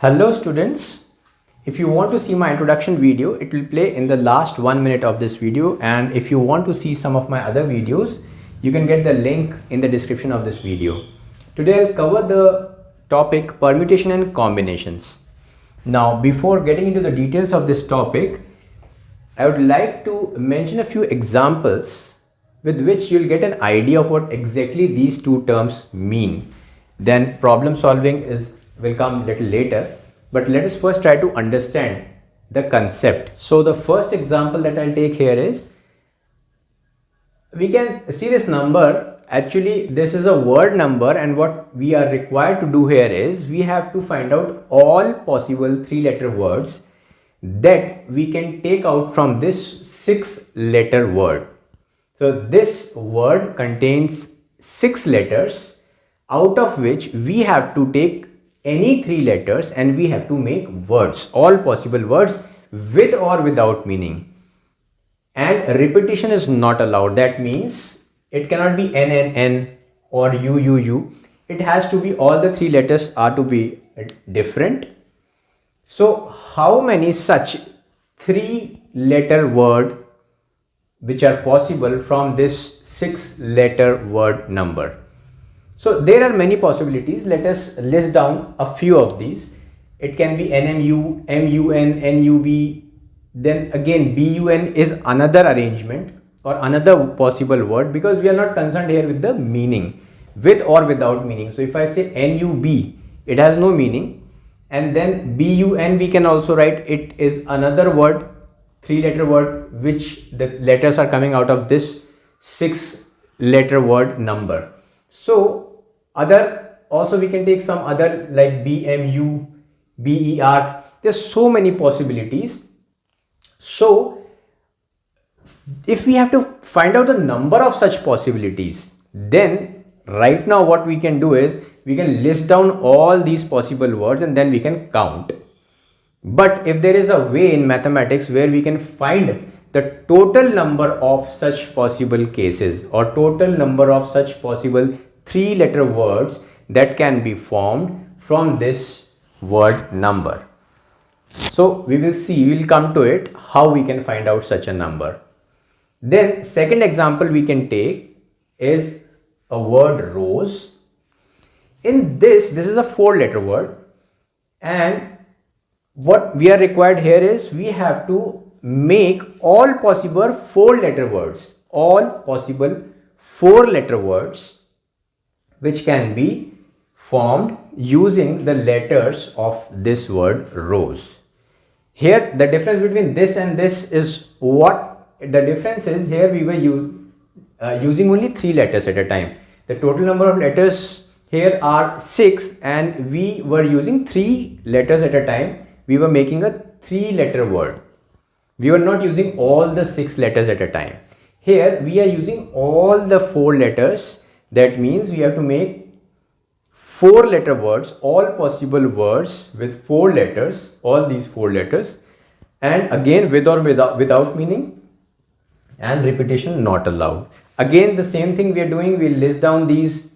Hello students, if you want to see my introduction video, it will play in the last 1 minute of this video, and if you want to see some of my other videos, you can get the link in the description of this video. Today I'll cover the topic permutation and combinations. Now before getting into the details of this topic, I would like to mention a few examples with which you'll get an idea of what exactly these two terms mean. Then problem solving will come a little later, but let us first try to understand the concept. So the first example that I'll take here is, we can see this number. Actually this is a word number, and what we are required to do here is we have to find out all possible 3-letter words that we can take out from this 6-letter word. So this word contains 6 letters, out of which we have to take any 3 letters and we have to make words, all possible words with or without meaning. And repetition is not allowed. That means it cannot be N or U. It has to be all the 3 letters are to be different. So how many such 3-letter word which are possible from this 6-letter word number? So there are many possibilities. Let us list down a few of these. It can be NMU, MUN, NUB. Then again BUN is another arrangement or another possible word, because we are not concerned here with the meaning, with or without meaning. So if I say NUB, it has no meaning. And then BUN, we can also write it is another word, 3-letter word, which the letters are coming out of this 6-letter word number. So also we can take some other like BMU, BER. There's so many possibilities. So if we have to find out the number of such possibilities, then right now what we can do is we can list down all these possible words and then we can count. But if there is a way in mathematics where we can find the total number of such possible cases or total number of such possible 3-letter words that can be formed from this word number. So we will see, we will come to it, how we can find out such a number. Then second example we can take is a word rose. In this is a 4-letter word, and what we are required here is we have to make all possible 4-letter words, all possible 4-letter words which can be formed using the letters of this word rose. Here the difference between this and this is what the difference is. Here we were using only 3 letters at a time. The total number of letters here are 6, and we were using 3 letters at a time. We were making a 3-letter word. We were not using all the 6 letters at a time. Here we are using all the 4 letters. That means we have to make 4-letter words, all possible words with 4 letters, all these 4 letters, and again with or without meaning, and repetition not allowed. Again the same thing we are doing. We list down these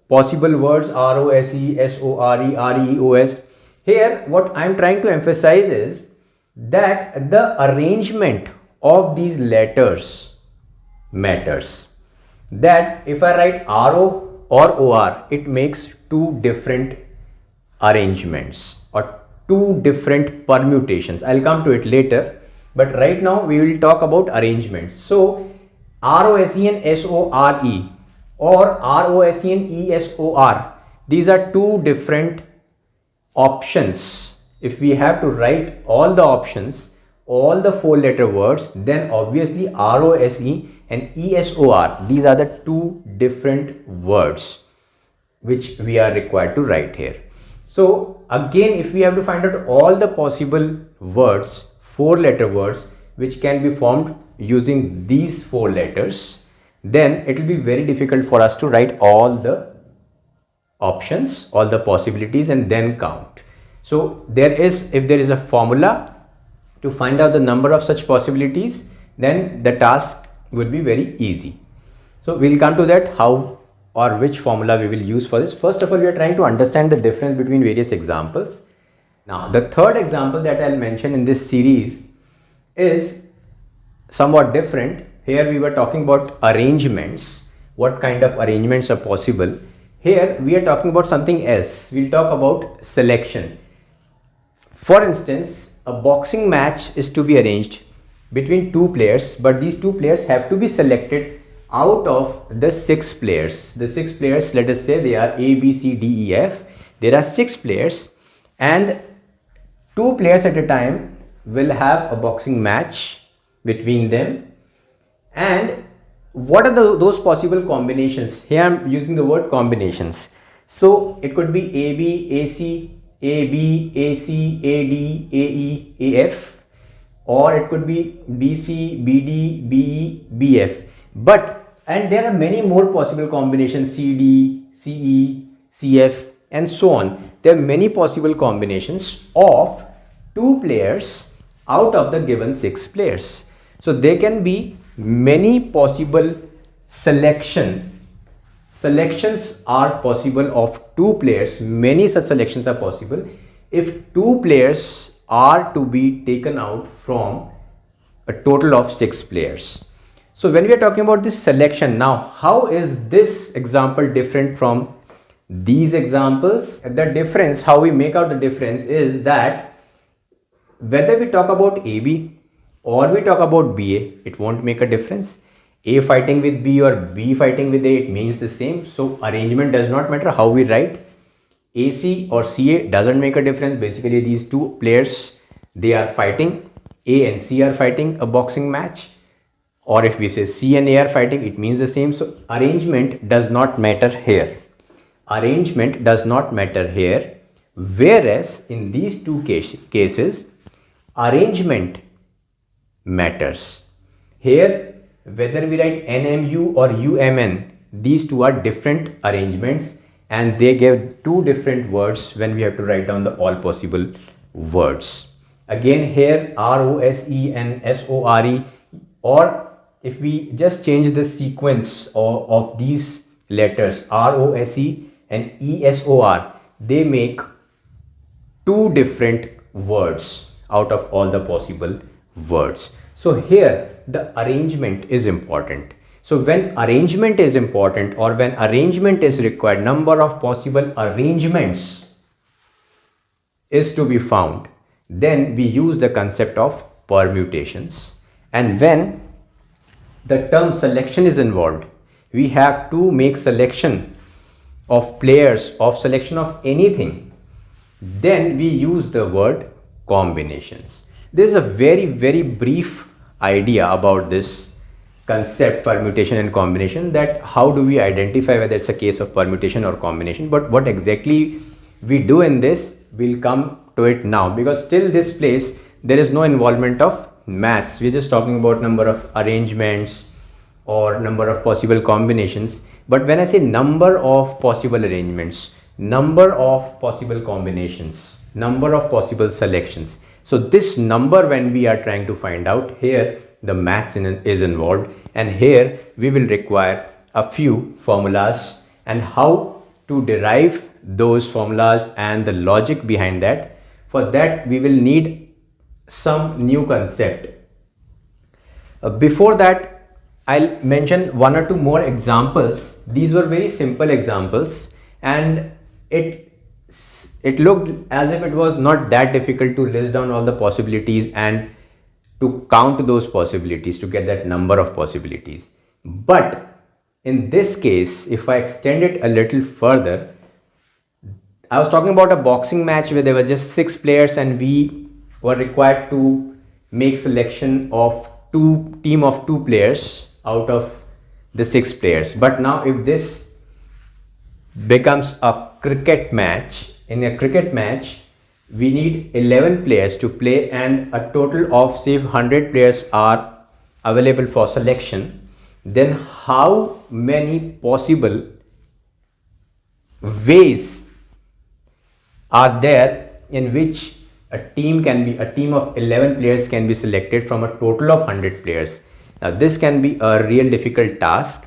possible words ROSE, SORE, REOS. Here what I am trying to emphasize is that the arrangement of these letters matters. That if I write RO or OR, it makes 2 different arrangements or 2 different permutations. I'll come to it later, but right now we will talk about arrangements. So ROSE and SORE or ROSE and ESOR, these are 2 different options. If we have to write all the options, all the 4-letter words, then obviously ROSE and ESOR, these are the 2 different words which we are required to write here. So again, if we have to find out all the possible words, 4-letter words which can be formed using these 4 letters, then it will be very difficult for us to write all the options, all the possibilities, and then count. So if there is a formula to find out the number of such possibilities, then the task would be very easy. So we'll come to that, how or which formula we will use for this. First of all, we are trying to understand the difference between various examples. Now, the third example that I'll mention in this series is somewhat different. Here we were talking about arrangements, what kind of arrangements are possible. Here we are talking about something else. We'll talk about selection. For instance, a boxing match is to be arranged between two players, but these two players have to be selected out of the 6 players. The 6 players, let us say they are A, B, C, D, E, F. There are 6 players and 2 players at a time will have a boxing match between them. And what are those possible combinations? Here I am using the word combinations. So it could be AB, AC, AB, AC, AD, AE, AF, or it could be BC, BD, BE, BF. And there are many more possible combinations, CD, CE, CF, and so on. There are many possible combinations of 2 players out of the given 6 players. So there can be many possible selections are possible of 2 players. Many such selections are possible if 2 players are to be taken out from a total of 6 players. So when we are talking about this selection, now how is this example different from these examples? The difference, how we make out the difference is that whether we talk about AB or we talk about BA, it won't make a difference. A fighting with B or B fighting with A, it means the same. So arrangement does not matter how we write. AC or CA doesn't make a difference. Basically these 2 players, they are fighting. A and C are fighting a boxing match. Or if we say C and A are fighting, it means the same. So arrangement does not matter here. Arrangement does not matter here. Whereas in these 2 cases, arrangement matters. Here, whether we write NMU or UMN, these 2 are different arrangements and they give 2 different words when we have to write down the all possible words. Again here ROSE and SORE, or if we just change the sequence of these letters ROSE and ESOR, they make 2 different words out of all the possible words. So here the arrangement is important. So when arrangement is important or when arrangement is required, number of possible arrangements is to be found, then we use the concept of permutations. And when the term selection is involved, we have to make selection of players, of selection of anything, then we use the word combinations. There is a very brief idea about this concept permutation and combination, that how do we identify whether it's a case of permutation or combination. But what exactly we do in this, we'll come to it now, because till this place there is no involvement of maths. We're just talking about number of arrangements or number of possible combinations. But when I say number of possible arrangements, number of possible combinations, number of possible selections, so this number, when we are trying to find out, here the maths is involved, and here we will require a few formulas and how to derive those formulas and the logic behind that. For that we will need some new concept. Before that, I'll mention 1 or 2 more examples. These were very simple examples and it looked as if it was not that difficult to list down all the possibilities and to count those possibilities to get that number of possibilities. But in this case, if I extend it a little further, I was talking about a boxing match where there were just 6 players and we were required to make selection of team of 2 players out of the 6 players. But now if this becomes a cricket match, in a cricket match we need 11 players to play and a total of say 100 players are available for selection, then how many possible ways are there in which a team of 11 players can be selected from a total of 100 players? Now this can be a real difficult task.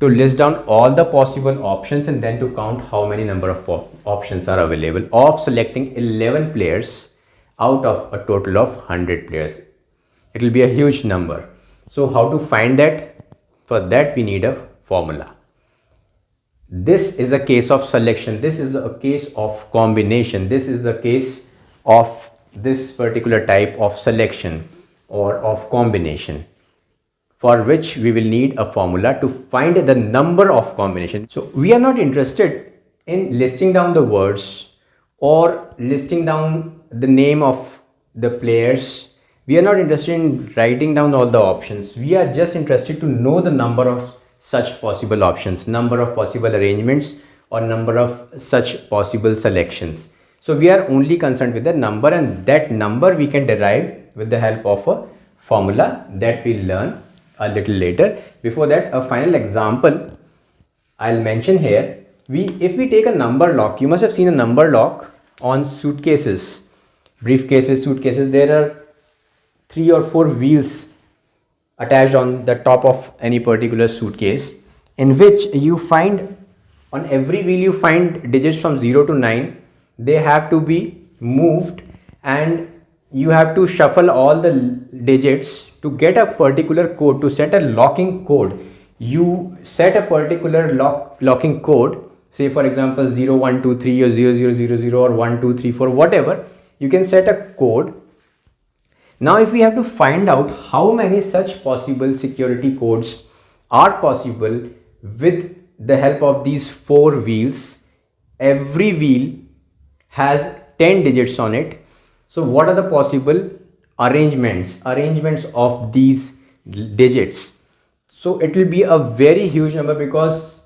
to list down all the possible options and then to count how many number of options are available of selecting 11 players out of a total of 100 players. It will be a huge number. So how to find that? For that we need a formula. This is a case of selection. This is a case of combination. This is a case of this particular type of selection or of combination, for which we will need a formula to find the number of combinations. So we are not interested in listing down the words or listing down the name of the players. We are not interested in writing down all the options. We are just interested to know the number of such possible options, number of possible arrangements, or number of such possible selections. So we are only concerned with the number, and that number we can derive with the help of a formula that we'll learn a little later. Before that, a final example I'll mention here. If we take a number lock, you must have seen a number lock on suitcases, briefcases, suitcases. There are 3 or 4 wheels attached on the top of any particular suitcase, in which you find on every wheel you find digits from 0 to 9. They have to be moved and you have to shuffle all the digits to get a particular code, to set a locking code. You set a particular locking code, say for example 0 1 2 3 or 0 0 0 0 or 1 2 3 4, whatever. You can set a code. Now if we have to find out how many such possible security codes are possible with the help of these 4 wheels, every wheel has 10 digits on it. So what are the possible arrangements of these digits? So it will be a very huge number, because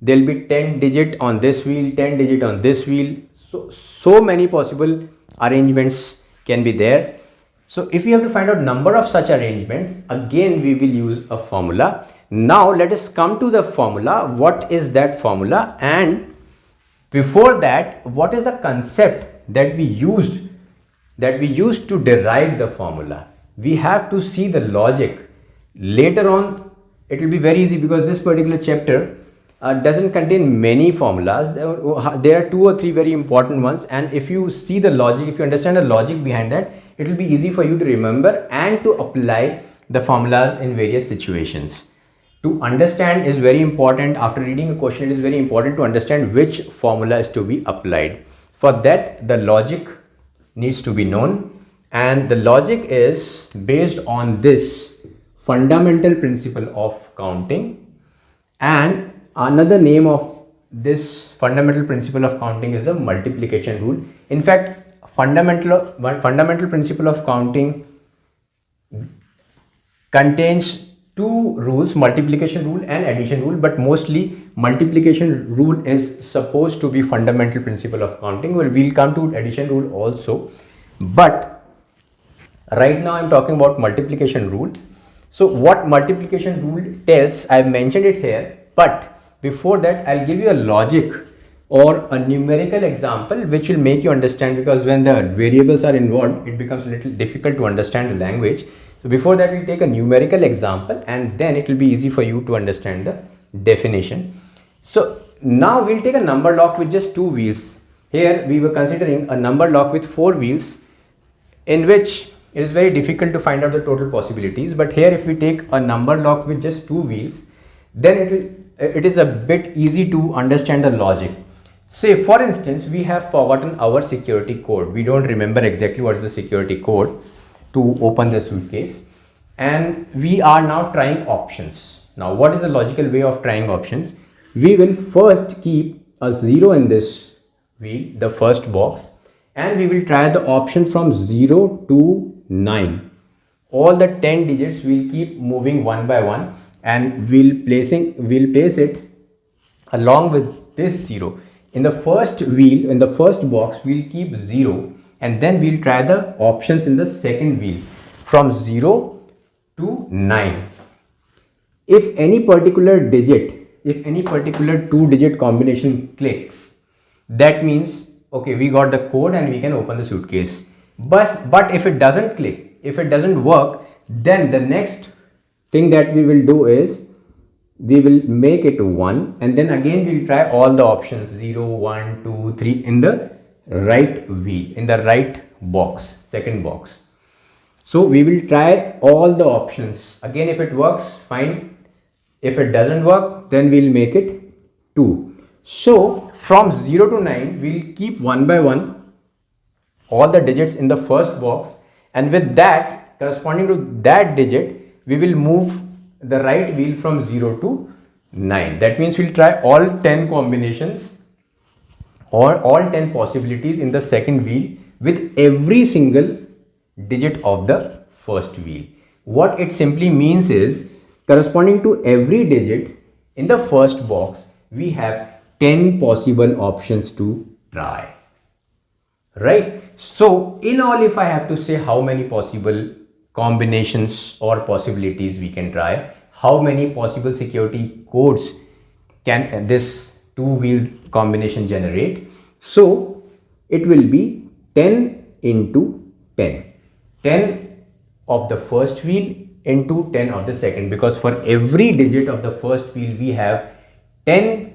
there will be 10 digit on this wheel, 10 digit on this wheel. So many possible arrangements can be there. So if we have to find out number of such arrangements, again we will use a formula. Now let us come to the formula. What is that formula? And before that, what is the concept that we used to derive the formula? We have to see the logic. Later on it will be very easy, because this particular chapter doesn't contain many formulas. There are 2 or 3 very important ones, and if you see the logic, if you understand the logic behind that, it will be easy for you to remember and to apply the formulas in various situations. To understand is very important. After reading a question, it is very important to understand which formula is to be applied. For that, the logic needs to be known, and the logic is based on this fundamental principle of counting. And another name of this fundamental principle of counting is the multiplication rule. In fact, fundamental principle of counting contains 2 rules, multiplication rule and addition rule, but mostly multiplication rule is supposed to be fundamental principle of counting. Well, we'll come to addition rule also, but right now I'm talking about multiplication rule. So what multiplication rule tells, I've mentioned it here, but before that I'll give you a logic or a numerical example which will make you understand, because when the variables are involved, it becomes a little difficult to understand the language. So before that, we'll take a numerical example, and then it will be easy for you to understand the definition. So now we'll take a number lock with just 2 wheels. Here we were considering a number lock with 4 wheels, in which it is very difficult to find out the total possibilities. But here if we take a number lock with just 2 wheels, then it is a bit easy to understand the logic. Say for instance, we have forgotten our security code. We don't remember exactly what is the security code to open the suitcase, and we are now trying options. Now what is the logical way of trying options? We will first keep a 0 in this wheel, the first box, and we will try the option from 0 to 9. All the 10 digits will keep moving one by one, and we'll place it along with this 0. In the first wheel, in the first box, we'll keep 0, and then we'll try the options in the second wheel from 0 to 9. If any particular digit, if any particular 2-digit combination clicks, that means, okay, we got the code and we can open the suitcase. But if it doesn't click, if it doesn't work, then the next thing that we will do is we will make it 1, and then again we'll try all the options 0, 1, 2, 3 in the right wheel, in the right box, second box. So we will try all the options. Again, if it works, fine. If it doesn't work, then we'll make it 2. So from 0 to 9, we'll keep one by one all the digits in the first box, and with that, corresponding to that digit, we will move the right wheel from 0 to 9. That means we'll try all 10 combinations or all 10 possibilities in the second wheel with every single digit of the first wheel. What it simply means is, corresponding to every digit in the first box, we have 10 possible options to try. Right? So in all, if I have to say how many possible combinations or possibilities we can try, how many possible security codes can this two-wheel combination generate? So it will be 10 into 10. 10 of the first wheel into 10 of the second, because for every digit of the first wheel we have 10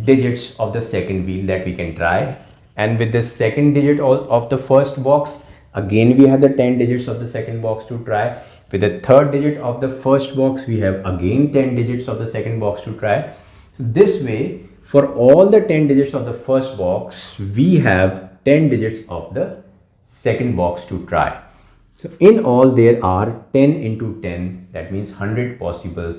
digits of the second wheel that we can try, and with the second digit of the first box, again we have the 10 digits of the second box to try. With the third digit of the first box, we have again 10 digits of the second box to try. So this way, for all the 10 digits of the first box, we have 10 digits of the second box to try. So in all, there are 10 into 10, that means 100 possible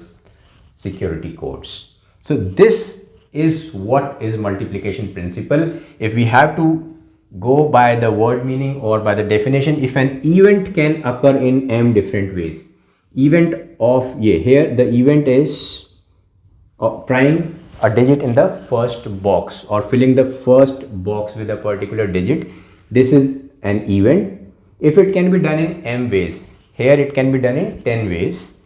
security codes. So this is what is multiplication principle. If we have to go by the word meaning or by the definition, if an event can occur in m different ways, event of here the event is trying a digit in the first box or filling the first box with a particular digit, this is an event. If it can be done in m ways, here it can be done in 10 ways,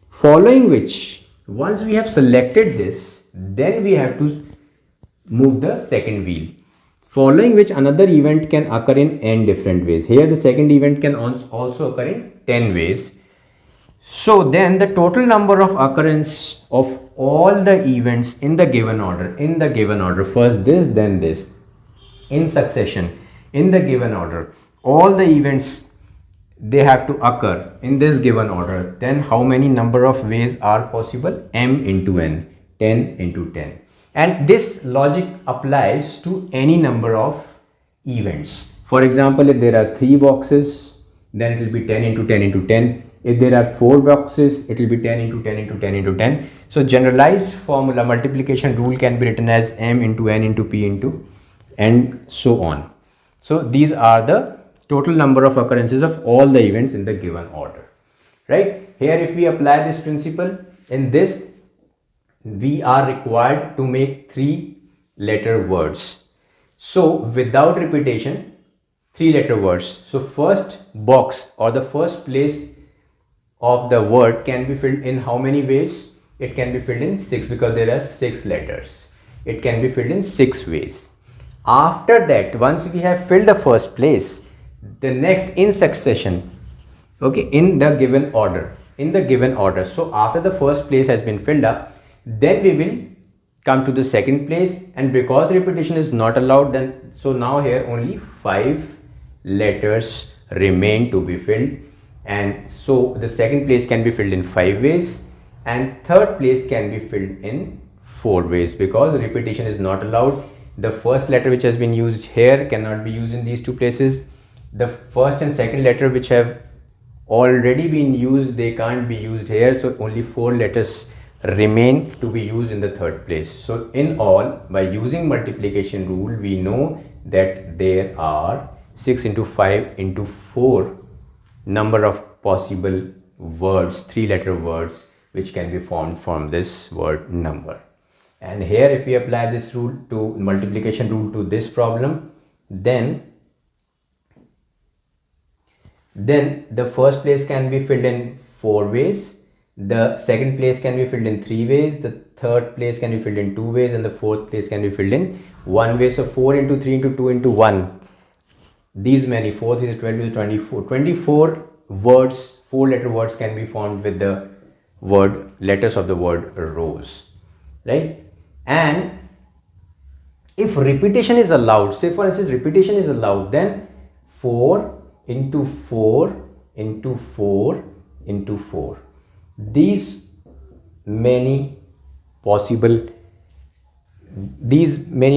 following which, once we have selected this, then we have to move the second wheel, following which another event can occur in n different ways. Here the second event can also occur in 10 ways. So then the total number of occurrence of all the events in the given order, first this, then this, in succession, in the given order, all the events, they have to occur in this given order. Then how many number of ways are possible? M into n, 10 into 10. And this logic applies to any number of events. For example, if there are 3 boxes, then it will be 10 into 10 into 10. If there are 4 boxes, it will be 10 into 10 into 10 into 10. So generalized formula multiplication rule can be written as m into n into p into, and so on. So these are the total number of occurrences of all the events in the given order. Right? Here if we apply this principle, in this we are required to make 3-letter words. So without repetition, 3-letter words. So first box or the first place of the word can be filled in how many ways? It can be filled in 6, because there are 6 letters. It can be filled in 6 ways. After that, once we have filled the first place, the next in succession, okay, in the given order, so after the first place has been filled up, then we will come to the second place, and because repetition is not allowed, then so now here only 5 letters remain to be filled, and so the second place can be filled in 5 ways and third place can be filled in 4 ways, because repetition is not allowed. The first letter which has been used here cannot be used in these 2 places. The first and second letter which have already been used, they can't be used here, so only 4 letters remain to be used in the third place. So in all, by using multiplication rule, we know that there are 6 into 5 into 4 number of possible words, 3-letter words, which can be formed from this word number. And here if we apply this rule to multiplication rule to this problem, then the first place can be filled in 4 ways, the second place can be filled in 3 ways, the third place can be filled in 2 ways, and the fourth place can be filled in 1 way. So 4 into 3 into 2 into 1, these many, 4 is 12 to 24, 24 words, 4-letter words can be formed with the letters of the word rose, right? And if repetition is allowed, say for instance repetition is allowed, then 4 into 4 into 4 into 4, these many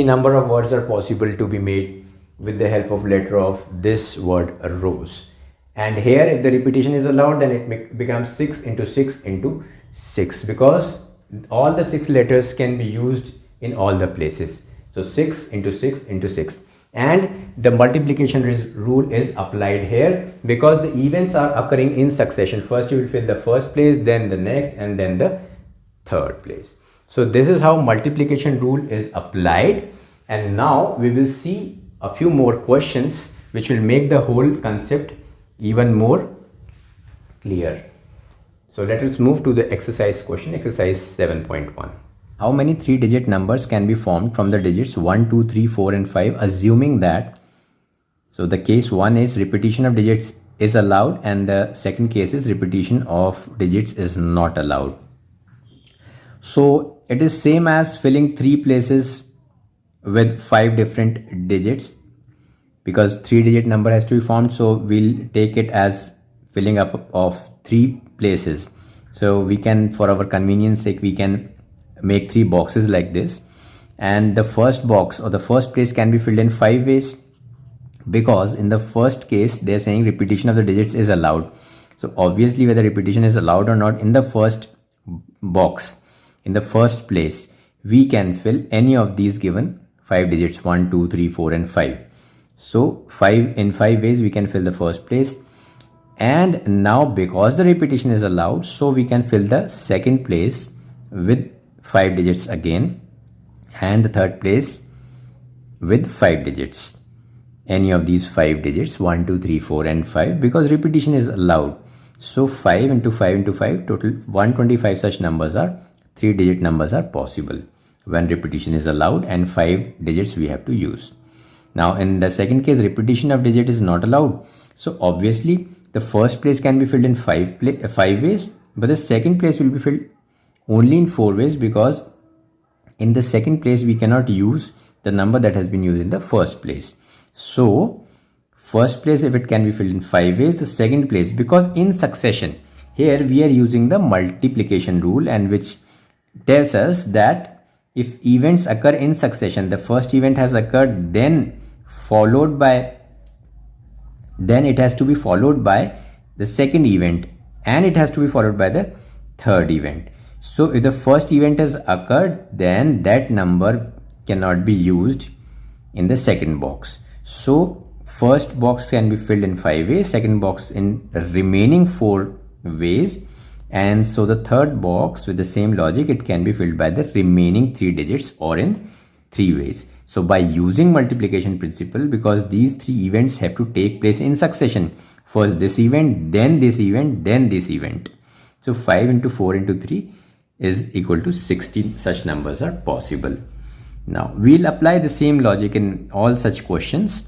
number of words are possible to be made with the help of letter of this word rose. And here if the repetition is allowed, then it becomes 6 into 6 into 6, because all the 6 letters can be used in all the places. So 6 into 6 into 6. And the multiplication rule is applied here because the events are occurring in succession. First you will fill the first place, then the next, and then the third place. So this is how multiplication rule is applied. And now we will see a few more questions which will make the whole concept even more clear. So let us move to the exercise question, exercise 7.1. How many 3-digit numbers can be formed from the digits 1, 2, 3, 4 and 5, assuming that, so the case 1 is repetition of digits is allowed and the second case is repetition of digits is not allowed. So it is same as filling 3 places with 5 different digits, because 3-digit number has to be formed, so we'll take it as filling up of 3 places. So we can, for our convenience sake, we can make 3 boxes like this, and the first box or the first place can be filled in 5 ways, because in the first case they're saying repetition of the digits is allowed. So obviously whether repetition is allowed or not, in the first box, in the first place, we can fill any of these given 5 digits, 1, 2, 3, 4 and 5. So 5 ways we can fill the first place. And now because the repetition is allowed, so we can fill the second place with 5 digits again, and the third place with 5 digits, any of these 5 digits, 1, 2, 3, 4 and 5, because repetition is allowed. So 5 into 5 into 5, total 125 such numbers are 3-digit numbers are possible when repetition is allowed, and 5 digits we have to use. Now in the second case, repetition of digit is not allowed, so obviously the first place can be filled in 5 ways, but the second place will be filled only in 4 ways, because in the second place we cannot use the number that has been used in the first place. So first place, if it can be filled in 5 ways, the second place, because in succession, here we are using the multiplication rule, and which tells us that if events occur in succession, the first event has occurred, then it has to be followed by the second event, and it has to be followed by the third event. So if the first event has occurred, then that number cannot be used in the second box. So first box can be filled in 5 ways, second box in remaining 4 ways, and so the third box, with the same logic, it can be filled by the remaining 3 digits or in 3 ways. So by using multiplication principle, because these 3 events have to take place in succession, first this event, then this event, then this event. So 5 into 4 into 3 is equal to 16 such numbers are possible. Now we'll apply the same logic in all such questions.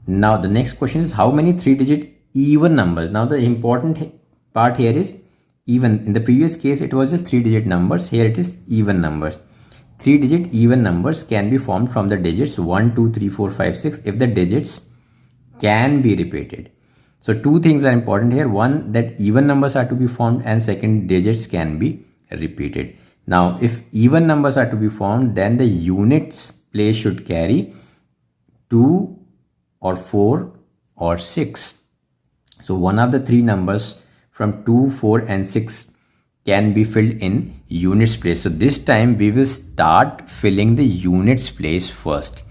Now the next question is, how many 3-digit even numbers? Now the important part here is even. In the previous case it was just 3-digit numbers, here it is even numbers. 3-digit even numbers can be formed from the digits 1, 2, 3, 4, 5, 6 if the digits can be repeated. So 2 things are important here. One, that even numbers are to be formed, and second, digits can be repeated. Now if even numbers are to be formed, then the units place should carry 2 or 4 or 6. So one of the 3 numbers from 2, 4 and 6 can be filled in units place. So this time we will start filling the units place first,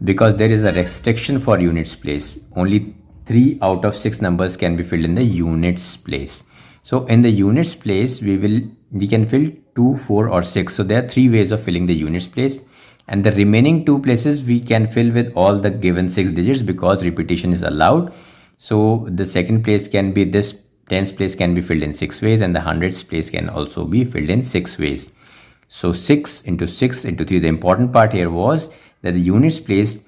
because there is a restriction for units place. Only 3 out of 6 numbers can be filled in the units place. So in the units place we can fill 2, 4 or 6. So there are 3 ways of filling the units place, and the remaining 2 places we can fill with all the given 6 digits, because repetition is allowed. So the second place can be this, tens place can be filled in 6 ways, and the hundreds place can also be filled in 6 ways. So 6 into 6 into 3. The important part here was that the units place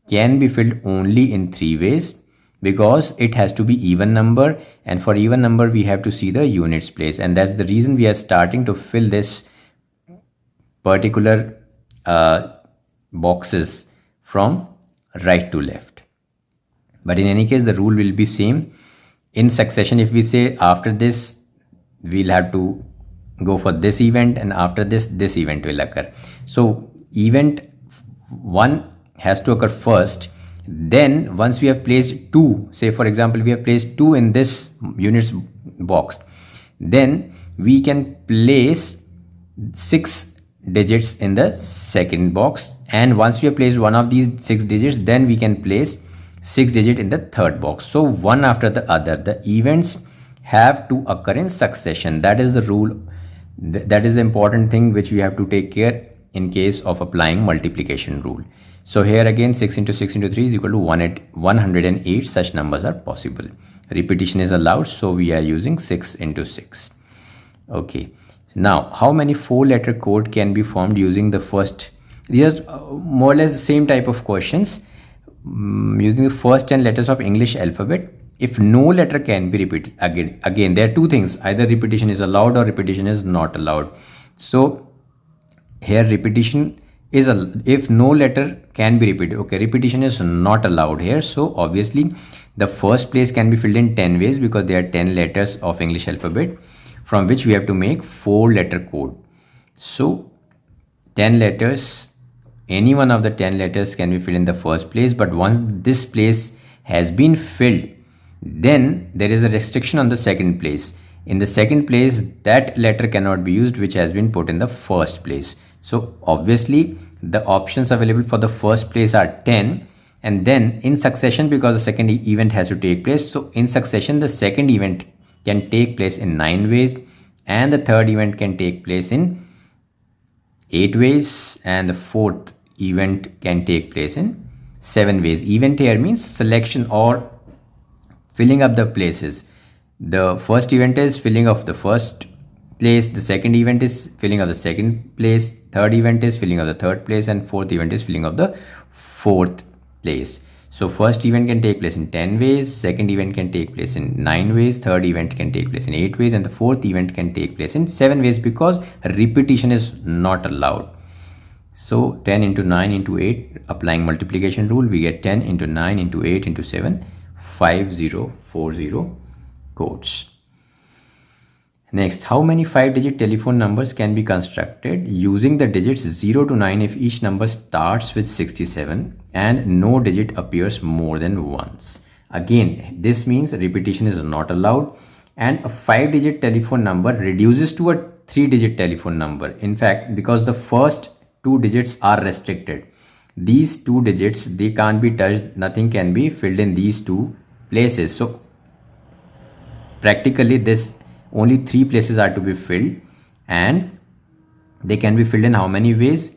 can be filled only in 3 ways, because it has to be even number, and for even number we have to see the units place, and that's the reason we are starting to fill this particular boxes from right to left. But in any case the rule will be same in succession. If we say after this we'll have to go for this event, and after this event will occur. So event 1 has to occur first, then once we have placed 2, say for example we have placed 2 in this units box, then we can place 6 digits in the second box, and once we have placed one of these 6 digits, then we can place 6 digit in the third box. So one after the other, the events have to occur in succession. That is the rule. That is the important thing which we have to take care in case of applying multiplication rule. So here again 6 into 6 into 3 is equal to 108. Such numbers are possible. Repetition is allowed, so we are using 6 into 6. Okay. Now, how many 4-letter code can be formed using the first? These are more or less the same type of questions. Using the first 10 letters of English alphabet, if no letter can be repeated, again there are two things, either repetition is allowed or repetition is not allowed. So here repetition is if no letter can be repeated. Okay, repetition is not allowed here. So obviously the first place can be filled in 10 ways, because there are 10 letters of English alphabet from which we have to make 4-letter code. So 10 letters, any one of the 10 letters can be filled in the first place, but once this place has been filled, then there is a restriction on the second place. In the second place, that letter cannot be used which has been put in the first place. So obviously the options available for the first place are 10, and then in succession, because the second event has to take place, so in succession the second event can take place in 9 ways, and the third event can take place in 8 ways, and the fourth event can take place in 7 ways. Event here means selection or filling up the places. The first event is filling of the first place, the second event is filling of the second place, third event is filling of the third place, and fourth event is filling of the fourth place. So first event can take place in 10 ways, second event can take place in 9 ways, third event can take place in 8 ways, and the fourth event can take place in 7 ways, because repetition is not allowed. So 10 into 9 into 8, applying multiplication rule, we get 10 into 9 into 8 into 7, 5040 codes. Next, how many 5-digit telephone numbers can be constructed using the digits 0 to 9 if each number starts with 67 and no digit appears more than once? Again, this means repetition is not allowed, and a 5-digit telephone number reduces to a 3-digit telephone number. In fact, because the first 2 digits are restricted, these 2 digits, they can't be touched, nothing can be filled in these 2 places. So practically this only 3 places are to be filled, and they can be filled in how many ways?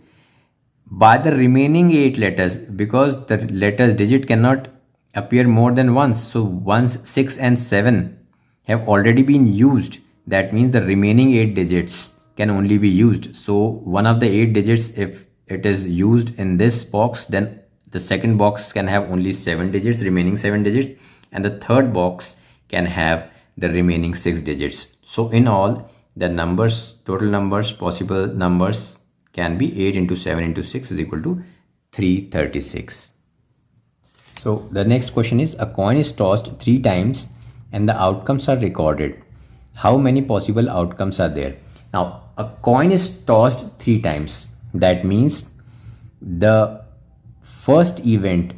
By the remaining 8 letters, because the letters digit cannot appear more than once. So once 6 and 7 have already been used, that means the remaining 8 digits can only be used. So one of the 8 digits, if it is used in this box, then the second box can have only 7 digits, remaining 7 digits, and the third box can have the remaining 6 digits. So in all, the numbers, total numbers, possible numbers can be 8 into 7 into 6 is equal to 336. So the next question is, a coin is tossed 3 times and the outcomes are recorded. How many possible outcomes are there? Now, a coin is tossed 3 times. That means the first event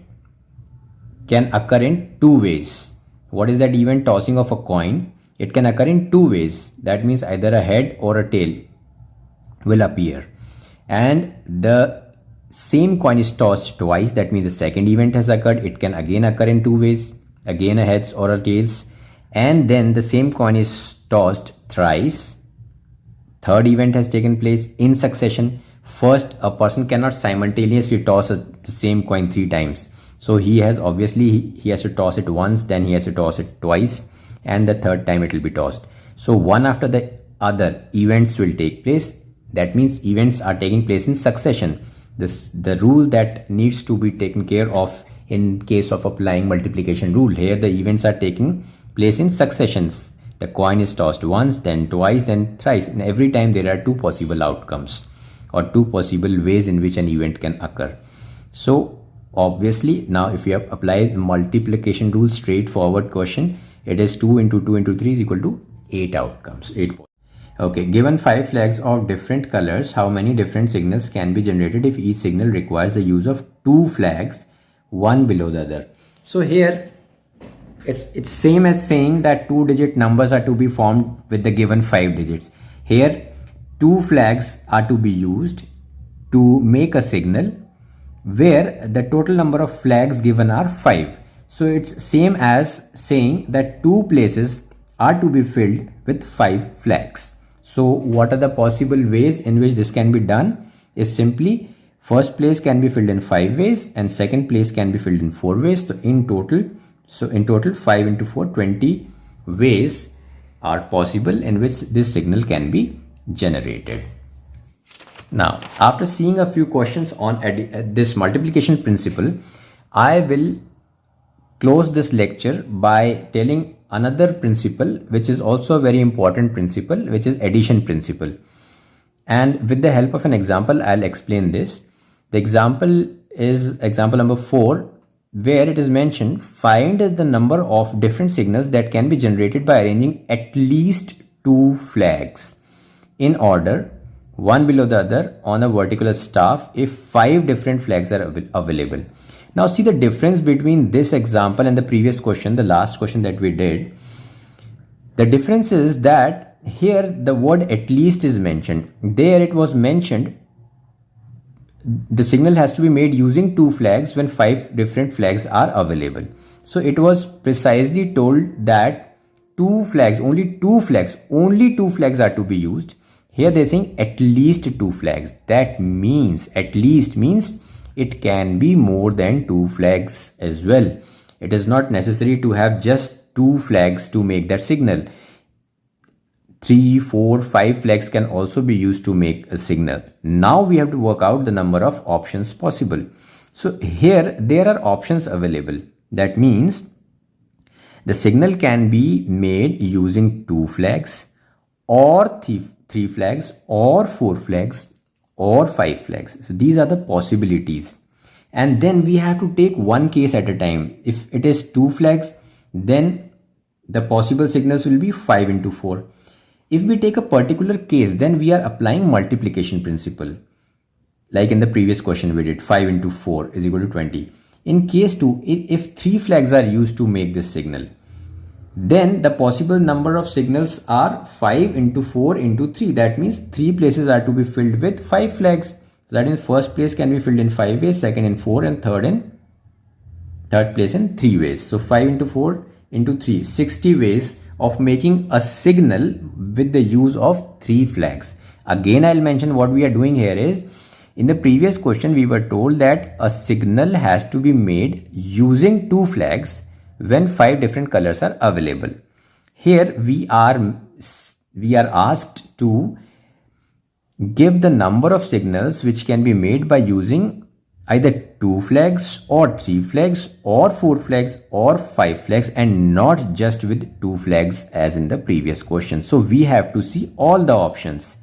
can occur in 2 ways. What is that event? Tossing of a coin. It can occur in 2 ways. That means either a head or a tail will appear. And the same coin is tossed twice. That means the second event has occurred. It can again occur in 2 ways. Again a heads or a tails. And then the same coin is tossed thrice. Third event has taken place in succession. First, a person cannot simultaneously toss the same coin 3 times. So he has to toss it once, then he has to toss it twice, and the third time it will be tossed. So one after the other events will take place. That means events are taking place in succession. The rule that needs to be taken care of in case of applying multiplication rule. Here the events are taking place in succession. The coin is tossed once, then twice, then thrice, and every time there are two possible outcomes or two possible ways in which an event can occur. So obviously now if you have applied multiplication rule straightforward question, it is 2 into 2 into 3 is equal to 8 outcomes. 8. Okay, given 5 flags of different colors, how many different signals can be generated if each signal requires the use of 2 flags, one below the other? So here it's same as saying that 2-digit numbers are to be formed with the given 5 digits. Here 2 flags are to be used to make a signal where the total number of flags given are 5. So it's same as saying that 2 places are to be filled with 5 flags. So what are the possible ways in which this can be done? Is simply first place can be filled in 5 ways and second place can be filled in 4 ways. So in total 5 into 4, 20 ways are possible in which this signal can be generated. Now, after seeing a few questions on this multiplication principle, I will close this lecture by telling another principle which is also a very important principle, which is addition principle. And with the help of an example, I'll explain this. The example is example number 4, where it is mentioned, find the number of different signals that can be generated by arranging at least 2 flags in order, one below the other on a vertical staff if 5 different flags are available. Now see the difference between this example and the previous question, the last question that we did. The difference is that here the word at least is mentioned. There it was mentioned the signal has to be made using 2 flags when 5 different flags are available. So it was precisely told that 2 flags, only 2 flags are to be used. Here they're saying at least 2 flags. That means at least means it can be more than 2 flags as well. It is not necessary to have just 2 flags to make that signal. 3, 4, 5 flags can also be used to make a signal. Now we have to work out the number of options possible. So here there are options available. That means the signal can be made using 2 flags or 3 flags or 4 flags or 5 flags. So these are the possibilities. And then we have to take one case at a time. If it is 2 flags, then the possible signals will be 5 into 4. If we take a particular case, then we are applying multiplication principle. Like in the previous question we did, 5 into 4 is equal to 20. In case 2, if 3 flags are used to make this signal, then the possible number of signals are 5 into 4 into 3. That means 3 places are to be filled with 5 flags. So that means first place can be filled in 5 ways, second in 4, and third place in 3 ways. So 5 into 4 into 3, 60 ways of making a signal with the use of 3 flags. Again, I'll mention what we are doing here is, in the previous question we were told that a signal has to be made using 2 flags when 5 different colors are available. Here we are asked to give the number of signals which can be made by using either 2 flags or 3 flags or 4 flags or 5 flags, and not just with 2 flags as in the previous question. So we have to see all the options,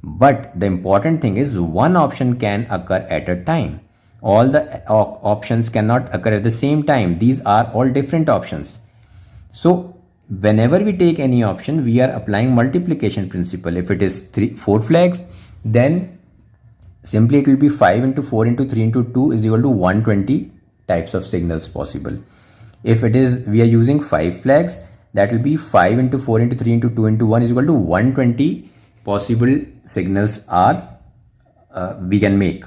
but the important thing is one option can occur at a time. All the options cannot occur at the same time. These are all different options. So whenever we take any option, we are applying multiplication principle. If it is 4 flags, then simply it will be 5 into 4 into 3 into 2 is equal to 120 types of signals possible. If it is, we are using 5 flags, that will be 5 into 4 into 3 into 2 into 1 is equal to 120 possible signals we can make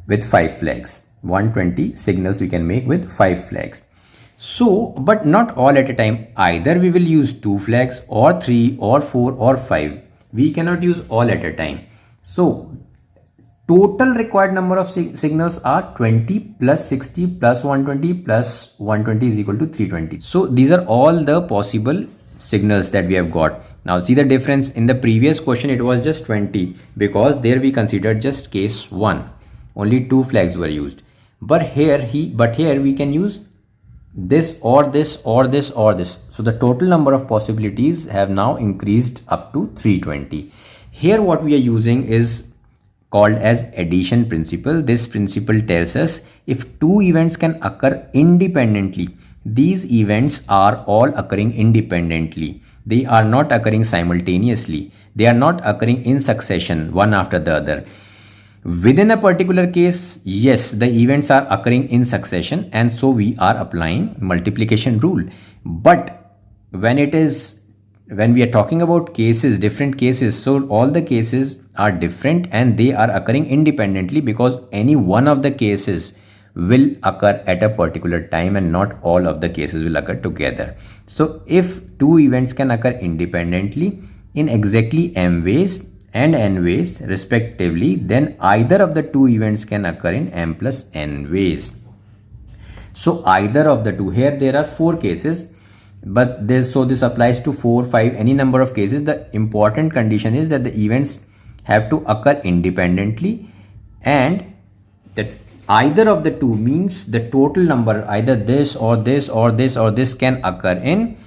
with 5 flags. 120 signals we can make with 5 flags. So, but not all at a time. Either we will use 2 flags or 3 or 4 or 5. We cannot use all at a time. So total required number of signals are 20 plus 60 plus 120 plus 120 is equal to 320. So these are all the possible signals that we have got. Now see the difference. In the previous question it was just 20 because there we considered just case 1. Only 2 flags were used. But here we can use this or this or this or this. So the total number of possibilities have now increased up to 320. Here what we are using is called as addition principle. This principle tells us if two events can occur independently, these events are all occurring independently. They are not occurring simultaneously. They are not occurring in succession, one after the other. Within a particular case, yes, the events are occurring in succession, and so we are applying multiplication rule. But when we are talking about cases, different cases, so all the cases are different and they are occurring independently, because any one of the cases will occur at a particular time and not all of the cases will occur together. So if two events can occur independently in exactly m ways and n ways respectively, then either of the two events can occur in m plus n ways. So either of the two, here there are four cases, but this applies to 4, 5, any number of cases. The important condition is that the events have to occur independently, and that either of the two means the total number, either this or this or this or this, can occur in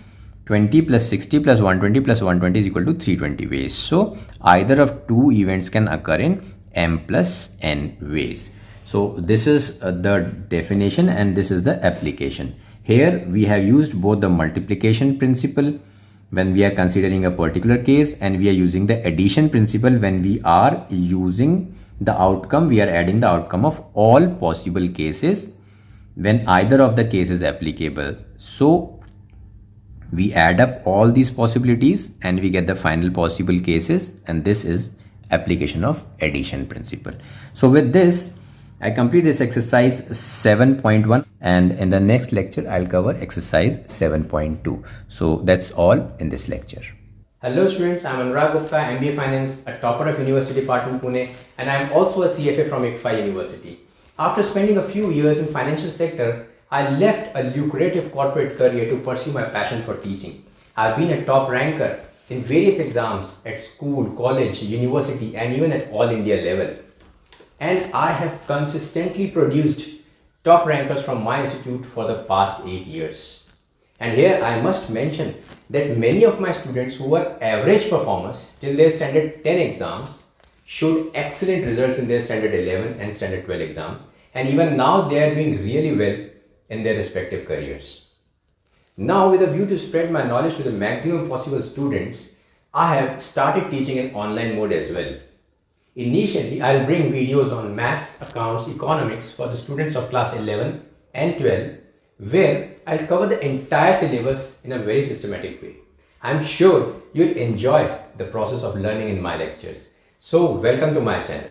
20 plus 60 plus 120 plus 120 is equal to 320 ways. So either of two events can occur in m plus n ways. So this is the definition and this is the application. Here we have used both the multiplication principle when we are considering a particular case, and we are using the addition principle when we are using the outcome, we are adding the outcome of all possible cases when either of the cases is applicable. So we add up all these possibilities and we get the final possible cases, and this is application of addition principle. So with this, I complete this exercise 7.1, and in the next lecture I'll cover exercise 7.2. So that's all in this lecture. Hello students, I'm Anurag Gupta, MBA Finance, a topper of University Department Pune, and I'm also a CFA from ICFA University. After spending a few years in financial sector, I left a lucrative corporate career to pursue my passion for teaching. I've been a top ranker in various exams at school, college, university, and even at all India level. And I have consistently produced top rankers from my institute for the past 8 years. And here I must mention that many of my students who were average performers till their standard 10 exams showed excellent results in their standard 11 and standard 12 exams. And even now they are doing really well in their respective careers. Now, with a view to spread my knowledge to the maximum possible students, I have started teaching in online mode as well. Initially, I will bring videos on maths, accounts, economics for the students of class 11 and 12, where I'll cover the entire syllabus in a very systematic way. I'm sure you'll enjoy the process of learning in my lectures. So welcome to my channel.